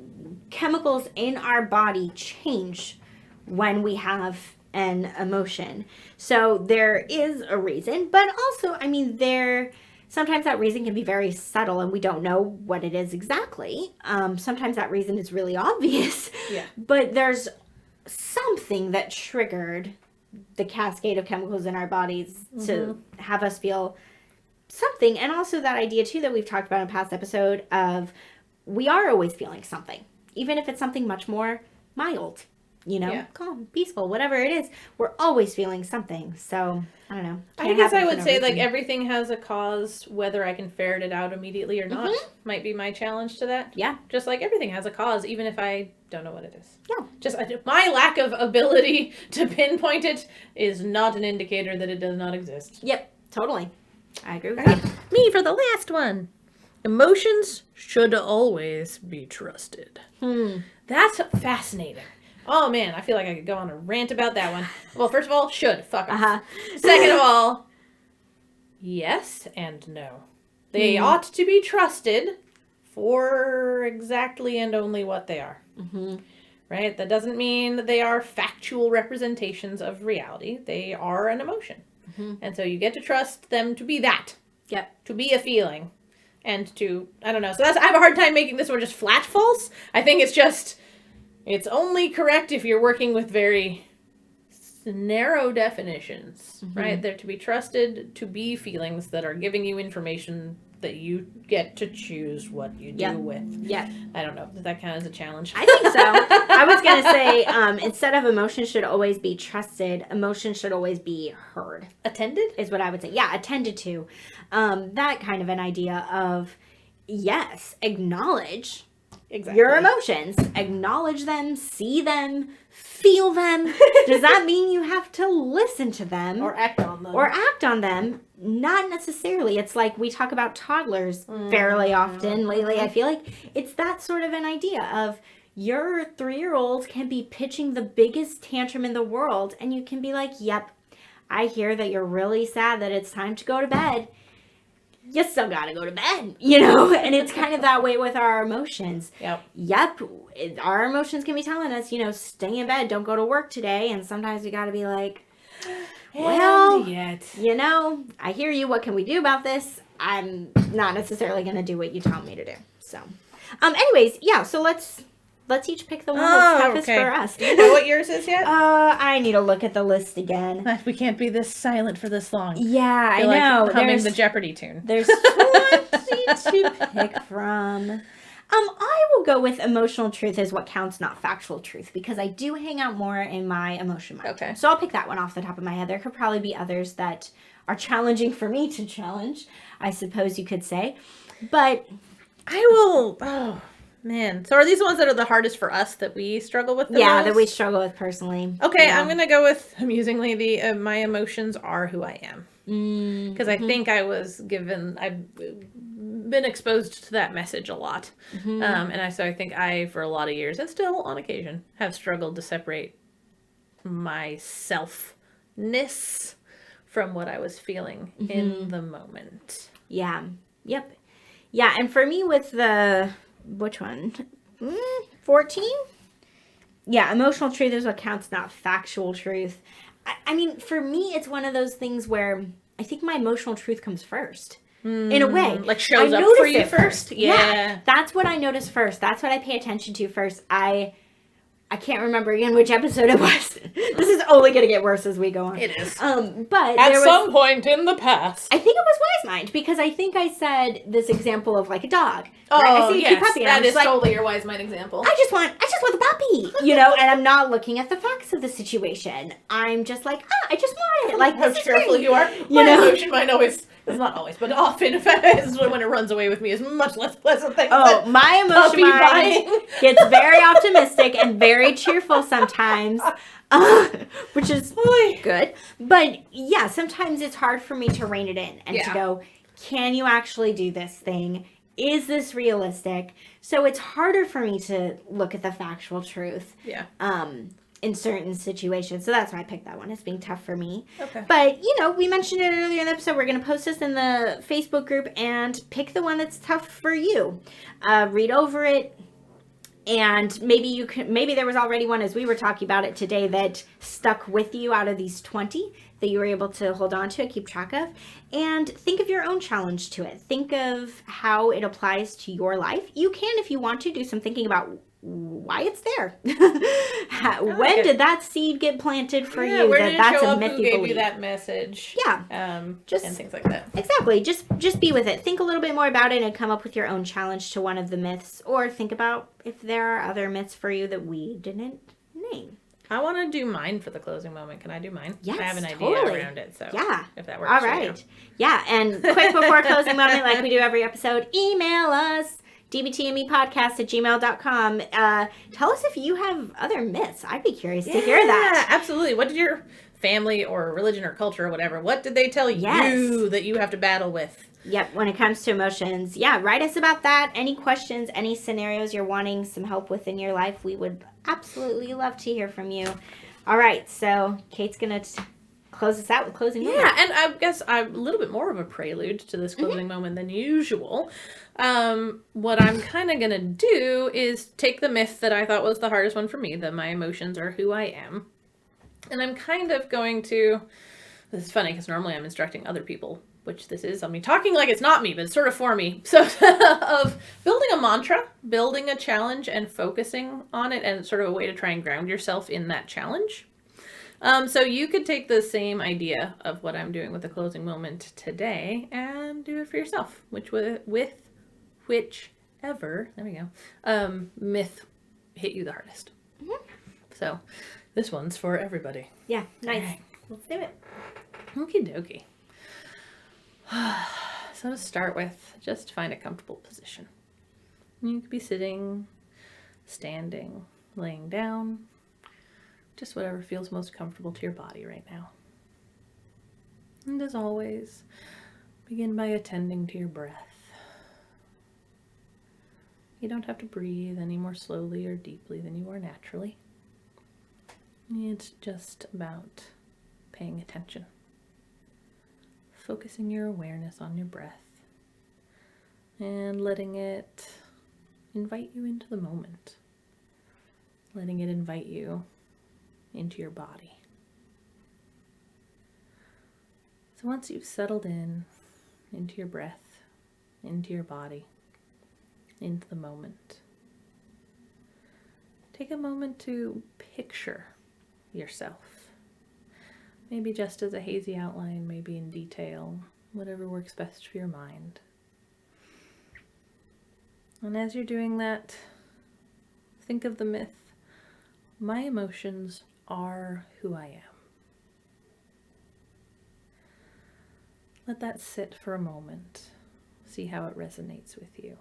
[SPEAKER 1] chemicals in our body change when we have an emotion. So there is a reason, but also, sometimes that reason can be very subtle and we don't know what it is exactly. Sometimes that reason is really obvious, but there's something that triggered the cascade of chemicals in our bodies to have us feel something. And also that idea too that we've talked about in a past episode of we are always feeling something, even if it's something much more mild, calm, peaceful, whatever it is, we're always feeling something. So I don't know.
[SPEAKER 2] I guess I would say like everything has a cause, whether I can ferret it out immediately or not might be my challenge to that. Yeah. Just like everything has a cause, even if I don't know what it is. Yeah. Just my lack of ability to pinpoint it is not an indicator that it does not exist.
[SPEAKER 1] Yep. Totally. I agree with that.
[SPEAKER 2] Me for the last one. Emotions should always be trusted. That's fascinating. Oh man, I feel like I could go on a rant about that one. Well, first of all, should. Fuck 'em. Second of all, yes and no. They ought to be trusted for exactly and only what they are. Right? That doesn't mean that they are factual representations of reality. They are an emotion. And so you get to trust them to be that. Yep. To be a feeling. And to, I don't know. So I have a hard time making this one just flat false. I think it's only correct if you're working with very narrow definitions, right? They're to be trusted to be feelings that are giving you information that you get to choose what you do with. Yeah. I don't know. Does that count as a challenge?
[SPEAKER 1] I think so. I was going to say, instead of emotions should always be trusted, emotions should always be heard.
[SPEAKER 2] Attended?
[SPEAKER 1] Is what I would say. Yeah, attended to. That kind of an idea of, yes, acknowledge your emotions. Acknowledge them, see them, feel them. Does that mean you have to listen to them?
[SPEAKER 2] Or act on them?
[SPEAKER 1] Not necessarily. It's like we talk about toddlers fairly often lately. I feel like it's that sort of an idea of your 3-year-old can be pitching the biggest tantrum in the world and you can be like, yep, I hear that you're really sad that it's time to go to bed. You still gotta go to bed, and it's kind of that way with our emotions. Yep, our emotions can be telling us, stay in bed, don't go to work today, and sometimes we gotta be like, well, I hear you, what can we do about this? I'm not necessarily going to do what you tell me to do. So, anyways, yeah, so let's each pick the one that's toughest for us.
[SPEAKER 2] Do you know what yours is yet?
[SPEAKER 1] I need to look at the list again.
[SPEAKER 2] We can't be this silent for this long.
[SPEAKER 1] Yeah, I know.
[SPEAKER 2] Like humming the Jeopardy tune.
[SPEAKER 1] There's 20 to pick from. I will go with emotional truth is what counts, not factual truth, because I do hang out more in my emotion mind. Okay. So I'll pick that one off the top of my head. There could probably be others that are challenging for me to challenge, I suppose you could say. But
[SPEAKER 2] I will... Oh, man. So are these the ones that are the hardest for us that we struggle with the most?
[SPEAKER 1] That we struggle with personally.
[SPEAKER 2] Okay, yeah. I'm going to go with, amusingly, my emotions are who I am. Because I think I've been exposed to that message a lot. So I think I, for a lot of years, and still on occasion, have struggled to separate my selfness from what I was feeling in the moment.
[SPEAKER 1] Yeah. Yep. Yeah, and for me with which one? 14? Yeah, emotional truth is what counts, not factual truth. I mean, for me, it's one of those things where I think my emotional truth comes first. In a way.
[SPEAKER 2] Like shows up for you first? Yeah.
[SPEAKER 1] That's what I notice first. That's what I pay attention to first. I can't remember again which episode it was. This is only going to get worse as we go on.
[SPEAKER 2] It is.
[SPEAKER 1] But
[SPEAKER 2] at some point in the past.
[SPEAKER 1] I think it was Wise Mind, because I think I said this example of like a dog.
[SPEAKER 2] Oh,
[SPEAKER 1] right? I see a cute
[SPEAKER 2] yes.
[SPEAKER 1] puppy, and
[SPEAKER 2] that is
[SPEAKER 1] like,
[SPEAKER 2] totally your Wise Mind example.
[SPEAKER 1] I just want the puppy, and I'm not looking at the facts of the situation. I'm just like, I just want it. Like,
[SPEAKER 2] how careful you are. My emotion mind always... It's not always, but often, when it runs away with me, is much less pleasant things.
[SPEAKER 1] Oh, my emotion mind gets very optimistic and very cheerful sometimes, which is good. But yeah, sometimes it's hard for me to rein it in and to go, can you actually do this thing? Is this realistic? So it's harder for me to look at the factual truth.
[SPEAKER 2] Yeah.
[SPEAKER 1] In certain situations. So that's why I picked that one. It's being tough for me.
[SPEAKER 2] Okay.
[SPEAKER 1] But, we mentioned it earlier in the episode. We're going to post this in the Facebook group and pick the one that's tough for you. Read over it. And maybe there was already one, as we were talking about it today, that stuck with you out of these 20 that you were able to hold on to and keep track of. And think of your own challenge to it. Think of how it applies to your life. You can, if you want to, do some thinking about why it's there. When did that seed get planted for you?
[SPEAKER 2] Where did it
[SPEAKER 1] That's
[SPEAKER 2] show
[SPEAKER 1] a
[SPEAKER 2] up?
[SPEAKER 1] myth
[SPEAKER 2] Who
[SPEAKER 1] you
[SPEAKER 2] gave
[SPEAKER 1] believe.
[SPEAKER 2] you that message?
[SPEAKER 1] Yeah.
[SPEAKER 2] And things like that.
[SPEAKER 1] Exactly. Just be with it. Think a little bit more about it and come up with your own challenge to one of the myths, or think about if there are other myths for you that we didn't name.
[SPEAKER 2] I want to do mine for the closing moment. Can I do mine?
[SPEAKER 1] Yes,
[SPEAKER 2] I have an idea
[SPEAKER 1] totally.
[SPEAKER 2] around it. So if that works.
[SPEAKER 1] All right. Yeah. And quick before closing moment, like we do every episode, email us. dbtandmepodcast@gmail.com. Tell us if you have other myths. I'd be curious to hear that.
[SPEAKER 2] Yeah, absolutely. What did your family or religion or culture or whatever, what did they tell you that you have to battle with?
[SPEAKER 1] Yep, when it comes to emotions. Yeah, write us about that. Any questions, any scenarios you're wanting some help with in your life, we would absolutely love to hear from you. All right, so Kate's going to close us out with closing moment.
[SPEAKER 2] Yeah, and I guess I'm a little bit more of a prelude to this closing moment than usual. What I'm kind of going to do is take the myth that I thought was the hardest one for me, that my emotions are who I am. And I'm kind of going to, this is funny because normally I'm instructing other people, which this is, talking like it's not me, but it's sort of for me. So of building a mantra, building a challenge and focusing on it, and sort of a way to try and ground yourself in that challenge. So you could take the same idea of what I'm doing with the closing moment today and do it for yourself, with whichever, there we go, myth hit you the hardest. Mm-hmm. So this one's for everybody.
[SPEAKER 1] Yeah, nice. Right. Let's do it.
[SPEAKER 2] Okie dokie. So to start with, just find a comfortable position. You could be sitting, standing, laying down, just whatever feels most comfortable to your body right now. And as always, begin by attending to your breath. You don't have to breathe any more slowly or deeply than you are naturally. It's just about paying attention. Focusing your awareness on your breath and letting it invite you into the moment. Letting it invite you into your body. So once you've settled in into your breath, into your body, into the moment. Take a moment to picture yourself. Maybe just as a hazy outline, maybe in detail, whatever works best for your mind. And as you're doing that, think of the myth, my emotions are who I am. Let that sit for a moment. See how it resonates with you.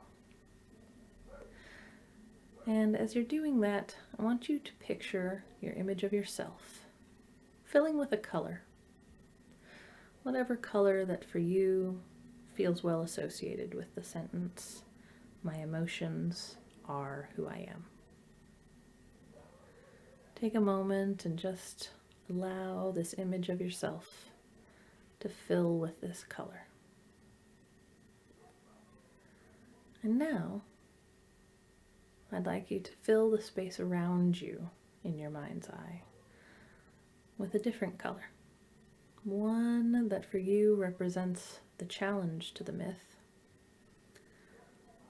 [SPEAKER 2] And as you're doing that, I want you to picture your image of yourself, filling with a color. Whatever color that for you feels well associated with the sentence, my emotions are who I am. Take a moment and just allow this image of yourself to fill with this color. And now, I'd like you to fill the space around you in your mind's eye with a different color. One that for you represents the challenge to the myth.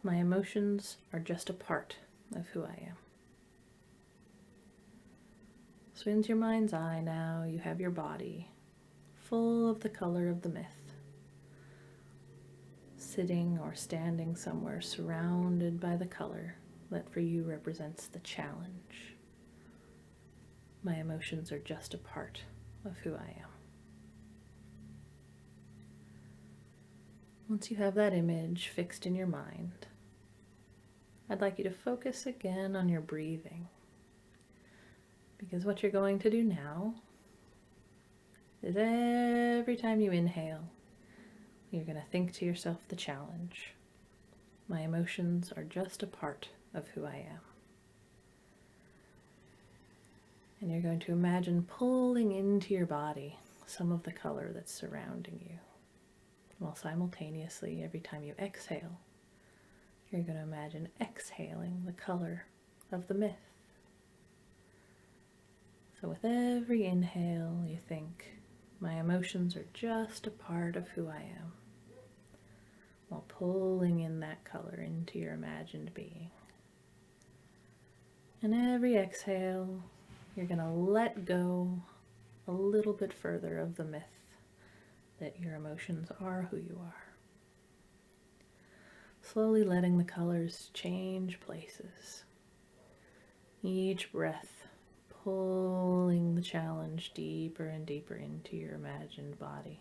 [SPEAKER 2] My emotions are just a part of who I am. So into your mind's eye now, you have your body full of the color of the myth, sitting or standing somewhere surrounded by the color that for you represents the challenge. My emotions are just a part of who I am. Once you have that image fixed in your mind, I'd like you to focus again on your breathing. Because what you're going to do now is every time you inhale, you're going to think to yourself the challenge. My emotions are just a part of who I am. And you're going to imagine pulling into your body some of the color that's surrounding you. While simultaneously, every time you exhale, you're going to imagine exhaling the color of the myth. So with every inhale, you think, my emotions are just a part of who I am, while pulling in that color into your imagined being. And every exhale, you're going to let go a little bit further of the myth that your emotions are who you are. Slowly letting the colors change places. Each breath pulling the challenge deeper and deeper into your imagined body.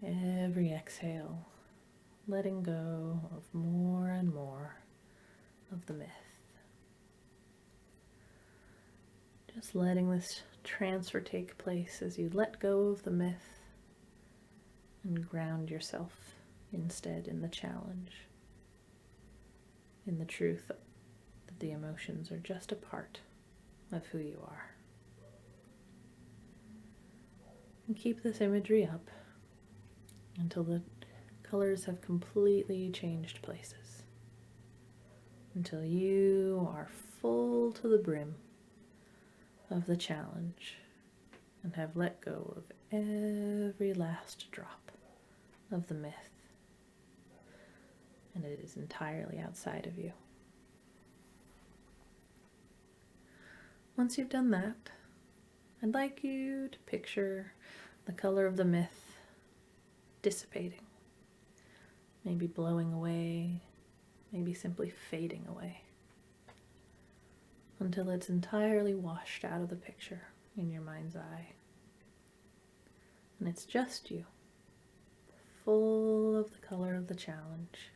[SPEAKER 2] Every exhale, letting go of more and more of the myth. Just letting this transfer take place as you let go of the myth and ground yourself instead in the challenge, in the truth that the emotions are just a part of who you are. And keep this imagery up until the colors have completely changed places, until you are full to the brim of the challenge and have let go of every last drop of the myth, and it is entirely outside of you. Once you've done that, I'd like you to picture the color of the myth dissipating, maybe blowing away, maybe simply fading away, until it's entirely washed out of the picture in your mind's eye. And it's just you, full of the color of the challenge,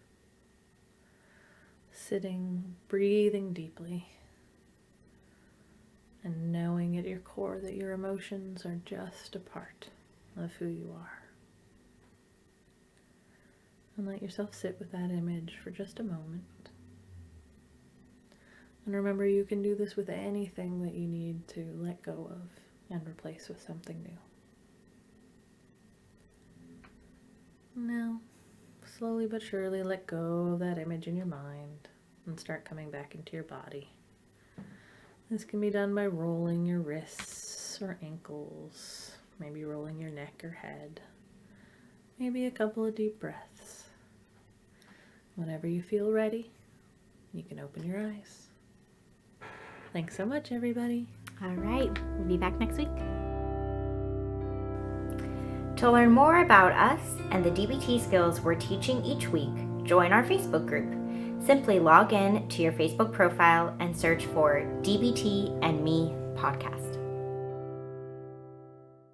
[SPEAKER 2] sitting, breathing deeply, and knowing at your core that your emotions are just a part of who you are. And let yourself sit with that image for just a moment. And remember, you can do this with anything that you need to let go of and replace with something new. Now, slowly but surely let go of that image in your mind and start coming back into your body. This can be done by rolling your wrists or ankles, maybe rolling your neck or head, maybe a couple of deep breaths. Whenever you feel ready, you can open your eyes. Thanks so much, everybody.
[SPEAKER 1] All right. We'll be back next week. To learn more about us and the DBT skills we're teaching each week, join our Facebook group. Simply log in to your Facebook profile and search for DBT and Me Podcast.